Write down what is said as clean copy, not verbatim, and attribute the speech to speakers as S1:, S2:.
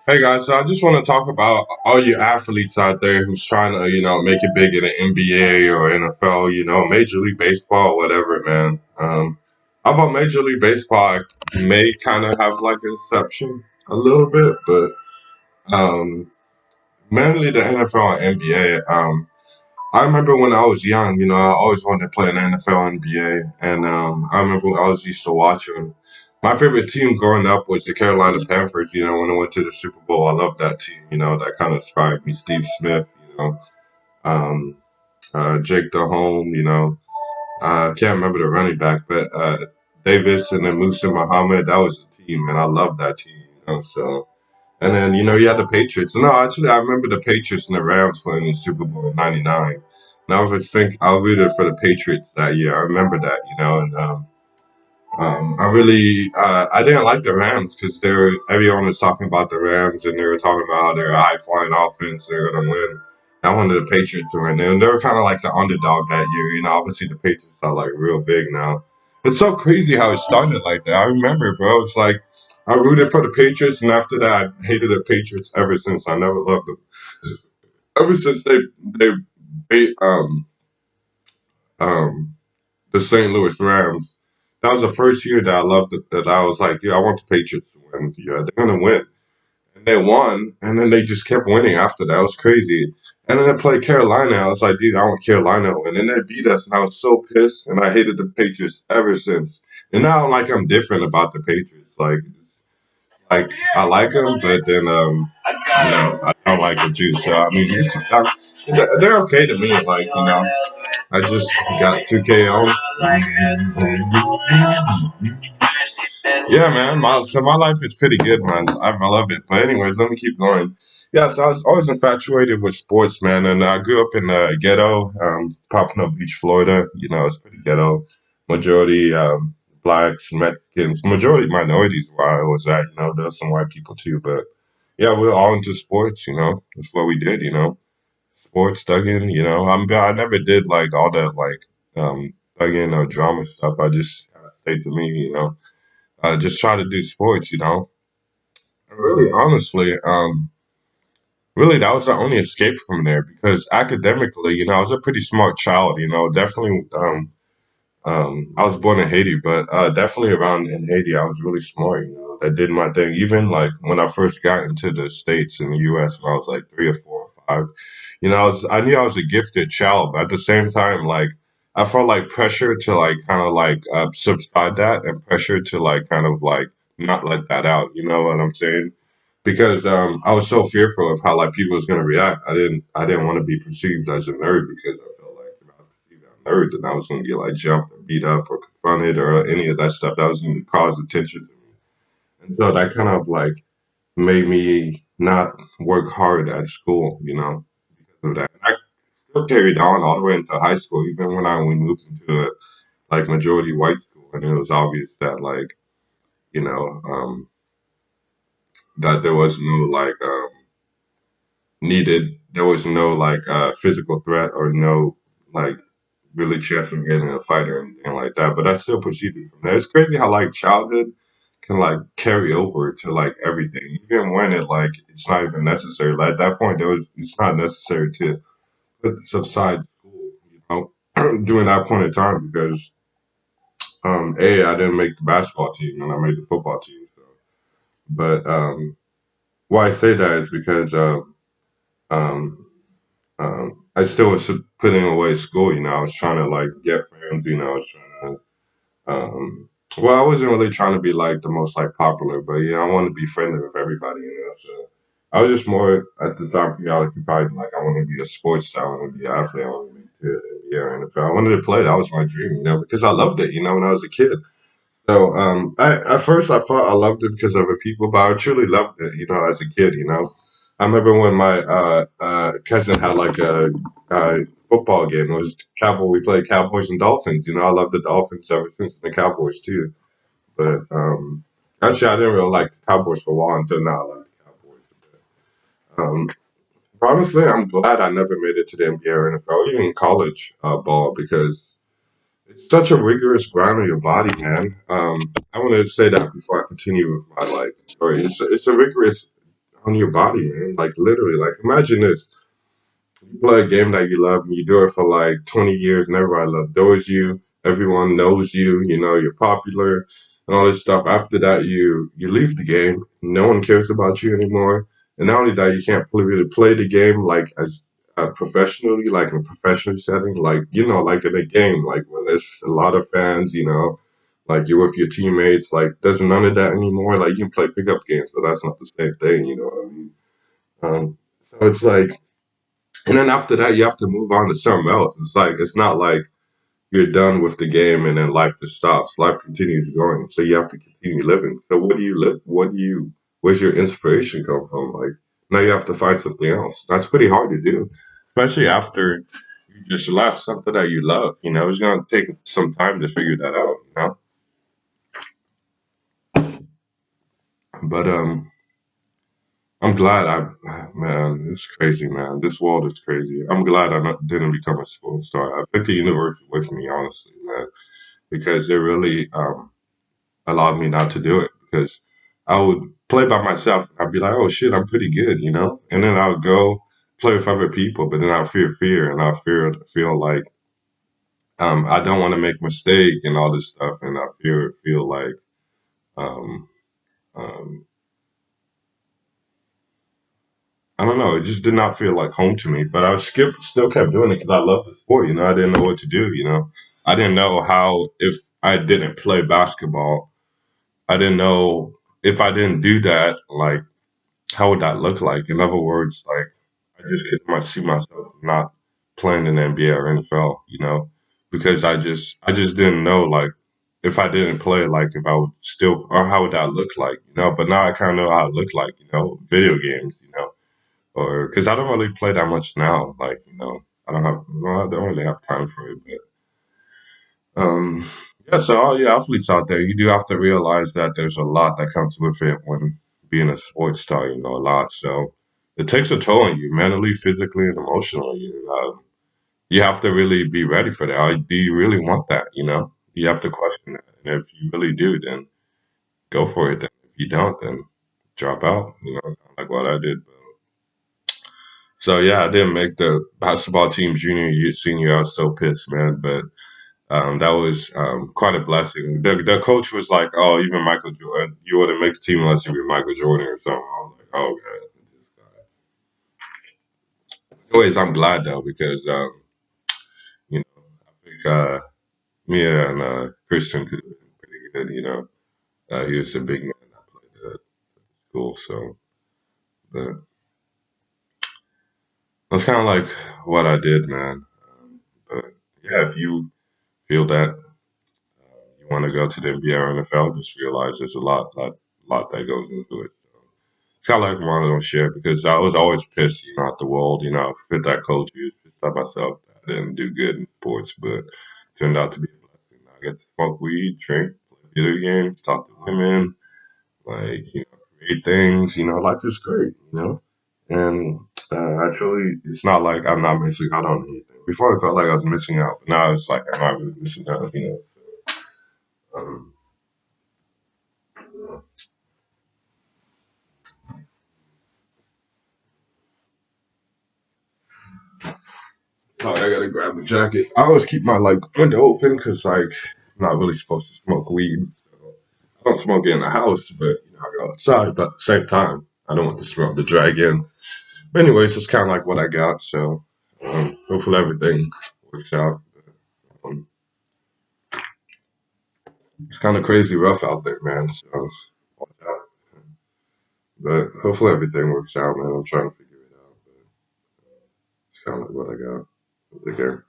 S1: Hey guys, so I just want to talk about all you athletes out there who's trying to, make it big in the NBA or NFL, Major League Baseball, whatever, man. I thought Major League Baseball may kind of have like an exception a little bit, but um, mainly the NFL and NBA. I remember when I was young, I always wanted to play in the NFL and NBA. And I remember when I was used to watching. My favorite team growing up was the Carolina Panthers, when I went to the Super Bowl. I loved that team, that kind of inspired me. Steve Smith, um, Jake Delhomme, I can't remember the running back, but Davis and then Musa Muhammad, that was a team, and I loved that team, so. And then, you had the Patriots. No, actually, I remember the Patriots and the Rams playing in the Super Bowl in '99. And I rooted for the Patriots that year. I remember that, and I didn't like the Rams because everyone was talking about the Rams and they were talking about how they're a high flying offense, they're going to win. I wanted the Patriots to win, and they were kind of like the underdog that year. Obviously the Patriots are like real big now. It's so crazy how it started like that. I remember, bro. It's like I rooted for the Patriots, and after that, I hated the Patriots ever since. I never loved them ever since they beat um the St. Louis Rams. That was the first year that I loved it. That I was like, yeah, I want the Patriots to win. Yeah, they're gonna win, and they won. And then they just kept winning after that. It was crazy. And then they played Carolina. I was like, dude, I want Carolina to win. And they beat us, and I was so pissed. And I hated the Patriots ever since. And now, like, I'm different about the Patriots. Like I like them, but then I don't like them too. So I mean, they're okay to me. Like I just got 2K on. Yeah, man. My life is pretty good, man. I love it. But anyways, let me keep going. Yeah, so I was always infatuated with sports, man, and I grew up in the ghetto, Pompano Beach, Florida. It's pretty ghetto. Majority blacks, Mexicans, majority minorities where I was at. There's some white people too, but yeah, we're all into sports. That's what we did. Sports, thugging. I never did like all that like thugging or drama stuff. I just kind of stayed to me. Just try to do sports. Really, honestly, really, that was the only escape from there because academically, I was a pretty smart child. Definitely. I was born in Haiti, but definitely around in Haiti, I was really smart. I did my thing. Even like when I first got into the states in the U.S. when I was like 3 or 4 or 5, I knew I was a gifted child, but at the same time, like I felt like pressure to like kind of like subside that and pressure to like kind of like not let that out. You know what I'm saying? Because I was so fearful of how like people was gonna react. I didn't want to be perceived as a nerd because I felt like if I was perceived as a nerd, then I was gonna get like jumped or beat up or confronted or any of that stuff that was gonna cause attention to me. And so that kind of like made me not work hard at school, because of that. And I still carried on all the way into high school, even when we moved into a like majority white school, and it was obvious that like you know um, that there was no like needed. There was no like physical threat or no like really chance of getting in a fight or anything like that. But I still proceeded from there. It's crazy how like childhood can like carry over to like everything, even when it's not even necessary. Like at that point, it's not necessary to put subside school, during that point in time because I didn't make the basketball team and I made the football team. So, but why I say that is because um, I still was putting away school. I was trying to like get friends. I was trying to. Well, I wasn't really trying to be like the most like popular, but I wanted to be friendly with everybody. So I was just more at the time preoccupied. Like I want to be a sports star, I want to be an athlete, I want to make the NBA or NFL. I wanted to play. That was my dream. Because I loved it. When I was a kid. So I at first I thought I loved it because of the people, but I truly loved it. As a kid. I remember when my cousin had like a football game. It was Cowboy. We played Cowboys and Dolphins. I love the Dolphins ever since, and the Cowboys too. But actually, I didn't really like the Cowboys for a while until now. I like the Cowboys. Um, but honestly, I'm glad I never made it to the NBA or NFL, even college ball, because it's such a rigorous grind on your body, man. I want to say that before I continue with my like story. It's a rigorous on your body, man. Like literally, like imagine this. You play a game that you love and you do it for like 20 years and everybody adores you. Everyone knows you, you know, you're popular and all this stuff. After that, you leave the game. No one cares about you anymore. And not only that, you can't really play the game like as professionally, like in a professional setting, like, you know, like in a game, like when there's a lot of fans, you know, like you're with your teammates, like there's none of that anymore. Like you can play pickup games, but that's not the same thing, you know what I mean? So it's like, and then after that, you have to move on to something else. It's like it's not like you're done with the game and then life just stops. Life continues going, so you have to continue living. So what do you live? What do you? Where's your inspiration come from? Like now you have to find something else. That's pretty hard to do, especially after you just left something that you love. You know, it's gonna take some time to figure that out. You know, but I'm glad man, it's crazy, man. This world is crazy. I'm glad didn't become a sports star. I picked the universe with me, honestly, man, because it really allowed me not to do it. Because I would play by myself. I'd be like, oh shit, I'm pretty good, you know? And then I would go play with other people, but then I fear, and I feel like I don't want to make a mistake and all this stuff, and I feel like um, um, I don't know. It just did not feel like home to me. But I still kept doing it because I love the sport. You know, I didn't know what to do. You know, I didn't know how if I didn't play basketball, I didn't know if I didn't do that, like how would that look like? In other words, like I just could not see myself not playing in the NBA or NFL. You know, because I just didn't know like if I didn't play, like if I would still or how would that look like? You know, but now I kind of know how it looked like. You know, video games. You know or because I don't really play that much now. Like I don't really have time for it. But yeah. So all you athletes out there, you do have to realize that there's a lot that comes with it when being a sports star. You know, a lot. So it takes a toll on you, mentally, physically, and emotionally. You have to really be ready for that. Do you really want that? You know, you have to question that. And if you really do, then go for it. Then if you don't, then drop out. You know, like what I did. So yeah, I didn't make the basketball team junior year, senior year. I was so pissed, man. But that was quite a blessing. The coach was like, "Oh, even Michael Jordan, you wouldn't make the team unless you were Michael Jordan or something." I was like, "Oh, okay." Anyways, I'm glad though because you know I think me and Christian could have been pretty good. You know, he was a big man that played at school, so but that's kind of like what I did, man. But yeah, if you feel that you want to go to the NBA or NFL, just realize there's a lot that goes into it. It's kind of like why I don't share because I was always pissed, you know, at the world, you know, with that coach, he was pissed at myself. I didn't do good in sports, but turned out to be a blessing. I get to smoke weed, drink, play video games, talk to women, like, you know, create things, you know, life is great, you know? And actually, it's not like I'm not missing out on anything. Before I felt like I was missing out, but now it's like I'm not really missing out, you know? Um, Oh, I gotta grab a jacket. I always keep my like window open because like I'm not really supposed to smoke weed. I don't smoke it in the house, but you know I go outside. But at the same time, I don't want the smell to drag in. But anyways, it's kind of like what I got. So hopefully everything works out. Um, it's kind of crazy rough out there, man. So watch out. But hopefully everything works out, man. I'm trying to figure it out. But it's kind of like what I got. Take care.